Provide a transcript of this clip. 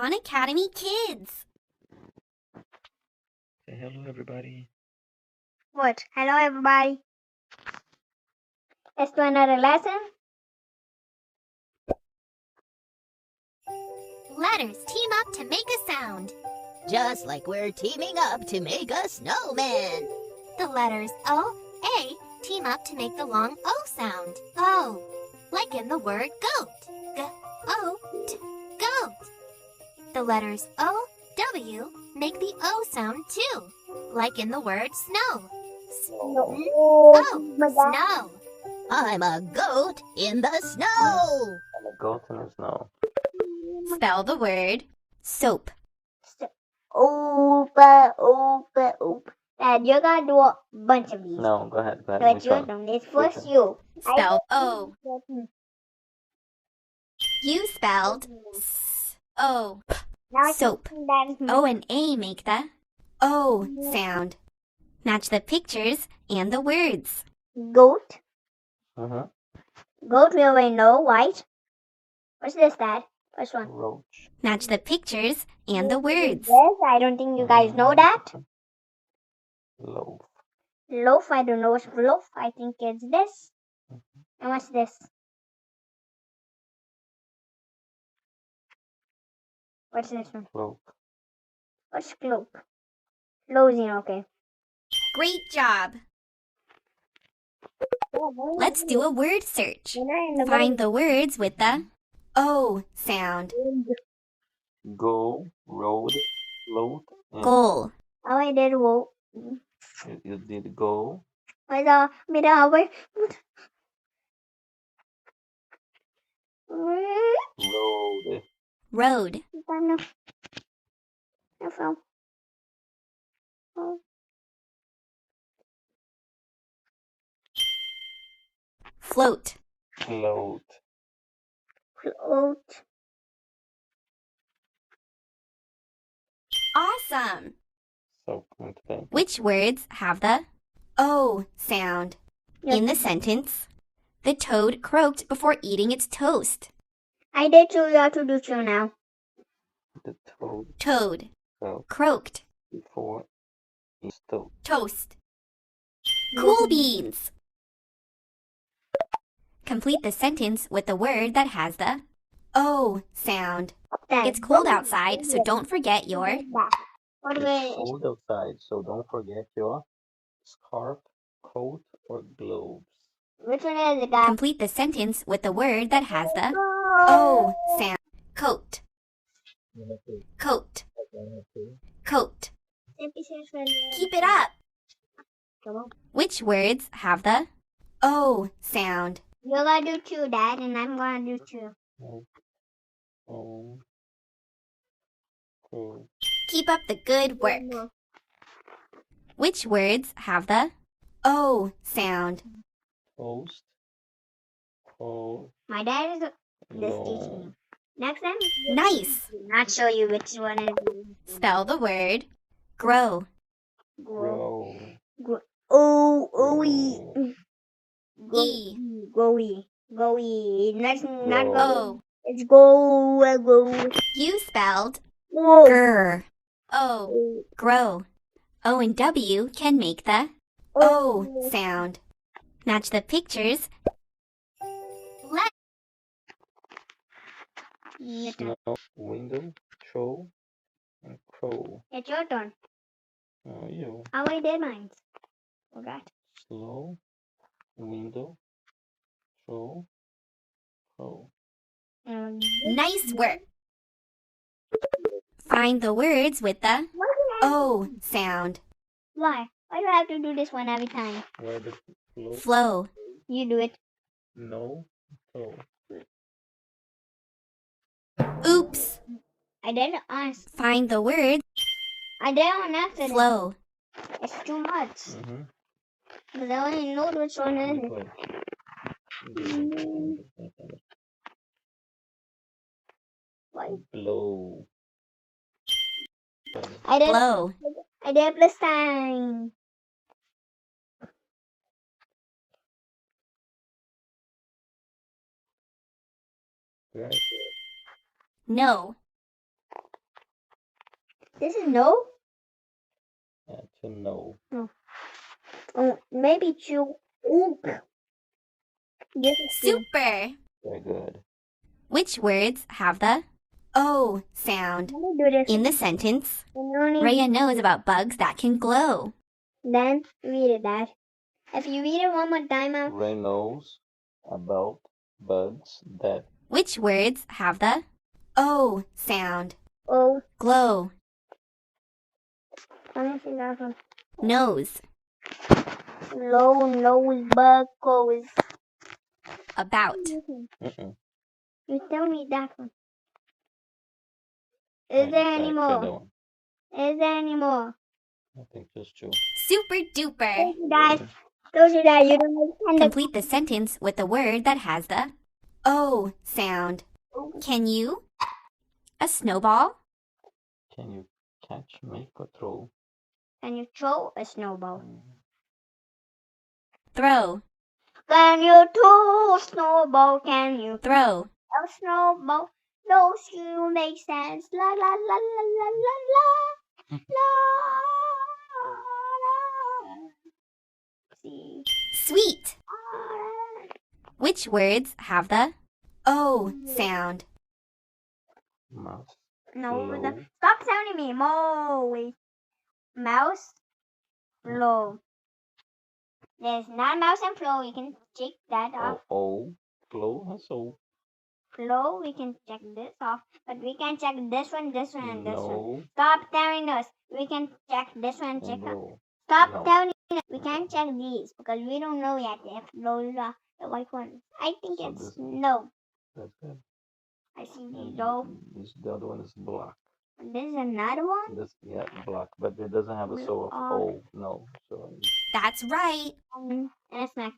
Khan Academy Kids. Say hello, everybody. What? Hello, everybody. Let's do another lesson. Letters team up to make a sound. Just like we're teaming up to make a snowman. The letters O, A team up to make the long O sound. O, like in the word goat. G-O-T, goat. The letters O, W make the O sound too, like in the word snow. Oh, my God. Snow. I'm a goat in the snow. I'm a goat in the snow. Spell the word soap. Oop. Dad, you're gonna do a bunch of these. No, go ahead. But Which you're one? doing this first, one? you. Spell O. You spelled S-O. Now Soap. That is O and A make the O sound. Match the pictures and the words. goat. Uh-huh. Goat we already know, right? What's this, Dad? First one. Roach. Match the pictures and the words. Yes, I don't think you guys know that. Loaf. Loaf, I don't know what's loaf. I think it's this. And what's this? What's this one? Cloak. What's cloak? Closing, okay. Great job. Let's do a word search. Find the words with the O sound. Go. Road. Float. And Goal. Oh, I did wo. you did go. Wait, wait. Road. Road. Float. Float. Float. Awesome. So come to think. Which words have the O sound? In the sentence, the toad croaked before eating its toast. I did two, you have to do two now. The toad Toad fell croaked. before he stole. Toast. Cool beans. Complete the sentence with the word that has the O sound. It's cold outside, so don't forget your What It's way? cold outside, so don't forget your scarf, coat, or gloves. Which one is it, guys? complete the sentence with the word that has the Oh. O sound. Coat. Coat. Coat. Keep it up. Come on. Which words have the O sound? You're gonna do two, Dad, and I'm gonna do two. Oh, cool. Keep up the good work. Which words have the O sound? Toast, cold, My dad is this long. teaching me. Next time, Nice. not show you which one is. Spell the word grow. Grow. E. Go. Not Grow. O. It's go. You spelled Whoa. grr. O. Grow. O and W can make the O sound. Match the pictures. Snow, window, throw, and crow. It's your turn. You. How I did mine. Forgot. Slow, window, throw, crow. Nice work. Find the words with the O sound. Why? Why do I have to do this one every time? Where the flow? Flow. You do it. No, so. Oops. I didn't ask. Find the word I didn't on accident. flow. It's too much. Mm-hmm. Because I only know which one is it. Why? Blow. I did. Blow. I did plus time. Right. No. This is no? Yeah, to know. Oh, maybe to oop. This is to. Super! Very good. Which words have the O sound Let me do this. in the sentence? And you only- Raya knows about bugs that can glow. Then read it, Dad. If you read it one more time, Ray knows about bugs that Which words have the O sound? oh, Glow. let me see that one. Nose. Low nose bug goes. About. mm-mm. You tell me that one. Is Right, there any try that more? one. Is there any more? I think just two. Super duper. Told you that. Told you that you don't understand the Complete the sentence with the word that has the O sound. Can you? A snowball. Can you catch, make, or throw? Can you throw a snowball? Throw. Can you throw a snowball? Can you Throw. a snowball? Those you make sense. La la la la la la la la. See. Sweet. Which words have the O sound? Mouse. No, Low. stop telling me. Mo. Mouse. Flow. There's not mouse and flow. You can check that off. O. Flow has O. Flow, we can check this off. But we can check this one, and this one. No. Stop telling us. We can check this one, check that. No. Stop No. telling us. We can't check these because we don't know yet if those are the white ones. I think So it's this- no. That's good. I see the And no. the other one is black. This is another one. This black, but it doesn't have a so of O. No. So That's right. And a snack.